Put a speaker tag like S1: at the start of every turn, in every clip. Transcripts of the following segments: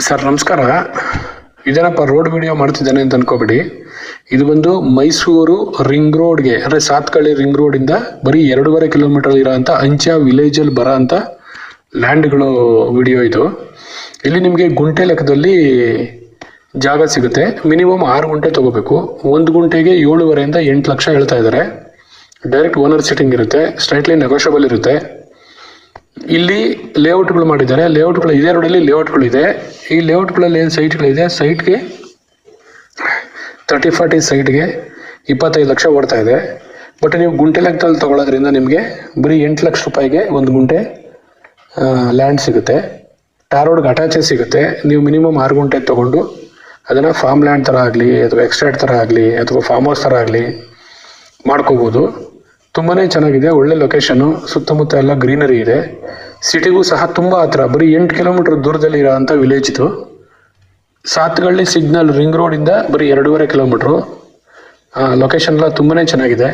S1: Sir ನಮಸ್ಕಾರ. ಇದೇನಪ್ಪ road video ಮಾಡ್ತಿದ್ದಾನೆ ಅಂತ ಅನ್ಕೋಬೇಡಿ. ಇದು ಬಂದು ಮೈಸೂರು ರಿಂಗ್ ರೋಡ್ಗೆ ಅಂದರೆ ಸಾತ್ಕಳ್ಳಿ ರಿಂಗ್ ರೋಡಿಂದ ಬರೀ 2.5 ಕಿಲೋಮೀಟರ್ ಇರೋಂಥ ಅಂಚೆ ವಿಲೇಜಲ್ಲಿ ಬರೋ ಅಂಥ ಲ್ಯಾಂಡ್ಗಳು ವಿಡಿಯೋ ಇದು. ಇಲ್ಲಿ ನಿಮಗೆ ಗುಂಟೆ ಲೆಕ್ಕದಲ್ಲಿ ಜಾಗ ಸಿಗುತ್ತೆ. ಮಿನಿಮಮ್ 6 ಗುಂಟೆ ತೊಗೋಬೇಕು. 1 ಗುಂಟೆಗೆ 7.5 ಇಂದ 8 ಲಕ್ಷ ಹೇಳ್ತಾ ಇದ್ದಾರೆ. ಡೈರೆಕ್ಟ್ ಓನರ್ ಸಿಟ್ಟಿಂಗ್ ಇರುತ್ತೆ, ಸ್ಟ್ರೈಟ್ಲಿ ನೆಗೋಷಿಯಬಲ್ ಇರುತ್ತೆ. ಇಲ್ಲಿ ಲೇಔಟ್ಗಳು ಮಾಡಿದ್ದಾರೆ. ಲೇಔಟ್ಗಳು ಇದೇ ರೋಡಲ್ಲಿ ಲೇಔಟ್ಗಳಿದೆ. ಈ ಲೇಔಟ್ಗಳಲ್ಲಿ ಏನು ಸೈಟ್ಗಳಿದೆ, ಸೈಟ್ಗೆ 30-40 ಸೈಟ್ಗೆ 25 ಲಕ್ಷ ಓಡ್ತಾ ಇದೆ. ಬಟ್ ನೀವು ಗುಂಟೆ ಲೆಕ್ಕದಲ್ಲಿ ತೊಗೊಳೋದ್ರಿಂದ ನಿಮಗೆ ಬರೀ 8 ಲಕ್ಷ ರೂಪಾಯಿಗೆ 1 ಗುಂಟೆ ಲ್ಯಾಂಡ್ ಸಿಗುತ್ತೆ. ಟಾರ್ ರೋಡ್ಗೆ ಅಟ್ಯಾಚೇ ಸಿಗುತ್ತೆ. ನೀವು ಮಿನಿಮಮ್ 6 ಗುಂಟೆ ತೊಗೊಂಡು ಅದನ್ನು ಫಾರ್ಮ್ ಲ್ಯಾಂಡ್ ಥರ ಆಗಲಿ ಅಥವಾ ಎಕ್ಸ್ಟೇಟ್ ಥರ ಆಗಲಿ ಅಥವಾ ಫಾರ್ಮ್ ಹೌಸ್ ಥರ ಆಗಲಿ ಮಾಡ್ಕೋಬೋದು. ತುಂಬಾ ಚೆನ್ನಾಗಿದೆ, ಒಳ್ಳೆ ಲೊಕೇಶನ್ನು, ಸುತ್ತಮುತ್ತ ಎಲ್ಲ ಗ್ರೀನರಿ ಇದೆ. ಸಿಟಿಗೂ ಸಹ ತುಂಬ ಹತ್ರ, ಬರೀ 8 ಕಿಲೋಮೀಟರ್ ದೂರದಲ್ಲಿ ಇರೋಂಥ ವಿಲೇಜ್ ಇದು. ಸಾತ್ಗಳ್ಳಿ ಸಿಗ್ನಲ್ ರಿಂಗ್ ರೋಡಿಂದ ಬರೀ 2.5 ಕಿಲೋಮೀಟ್ರು. ಲೊಕೇಶನ್ ಎಲ್ಲ ತುಂಬಾ ಚೆನ್ನಾಗಿದೆ.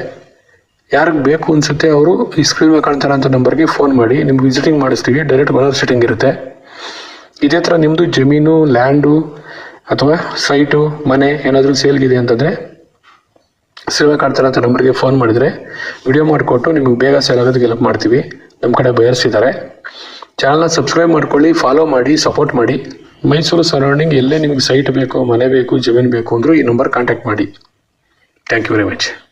S1: ಯಾರಿಗೆ ಬೇಕು ಅನಿಸುತ್ತೆ ಅವರು ಈ ಸ್ಕ್ರೀನ್ ಮೇಲೆ ಕಾಣ್ತಾರಂಥ ನಂಬರ್ಗೆ ಫೋನ್ ಮಾಡಿ, ನಿಮ್ಗೆ ವಿಸಿಟಿಂಗ್ ಮಾಡಿಸ್ತೀವಿ. ಡೈರೆಕ್ಟ್ ಓನರ್ ಸಿಟ್ಟಿಂಗ್ ಇರುತ್ತೆ. ಇದೇ ಥರ ನಿಮ್ಮದು ಜಮೀನು, ಲ್ಯಾಂಡು ಅಥವಾ ಸೈಟು, ಮನೆ ಏನಾದರೂ ಸೇಲ್ಗಿದೆ ಅಂತಂದರೆ ಸೇವೆ ಕಾಡ್ತಾರಂಥ ನಂಬರ್ಗೆ ಫೋನ್ ಮಾಡಿದರೆ ವಿಡಿಯೋ ಮಾಡಿಕೊಟ್ಟು ನಿಮಗೆ ಬೇಗ ಸೇಲ್ ಆಗೋದಕ್ಕೆ ಹೆಲ್ಪ್ ಮಾಡ್ತೀವಿ. ನಮ್ಮ ಕಡೆ ಬಯರ್ಸ್ ಇದ್ದಾರೆ. ಚಾನಲ್ನ ಸಬ್ಸ್ಕ್ರೈಬ್ ಮಾಡ್ಕೊಳ್ಳಿ, ಫಾಲೋ ಮಾಡಿ, ಸಪೋರ್ಟ್ ಮಾಡಿ. ಮೈಸೂರು ಸರೌಂಡಿಂಗ್ ಎಲ್ಲೇ ನಿಮಗೆ ಸೈಟ್ ಬೇಕು, ಮನೆ ಬೇಕು, ಜಮೀನು ಬೇಕು ಅಂದರೂ ಈ ನಂಬರ್ ಕಾಂಟ್ಯಾಕ್ಟ್ ಮಾಡಿ. Thank you very much.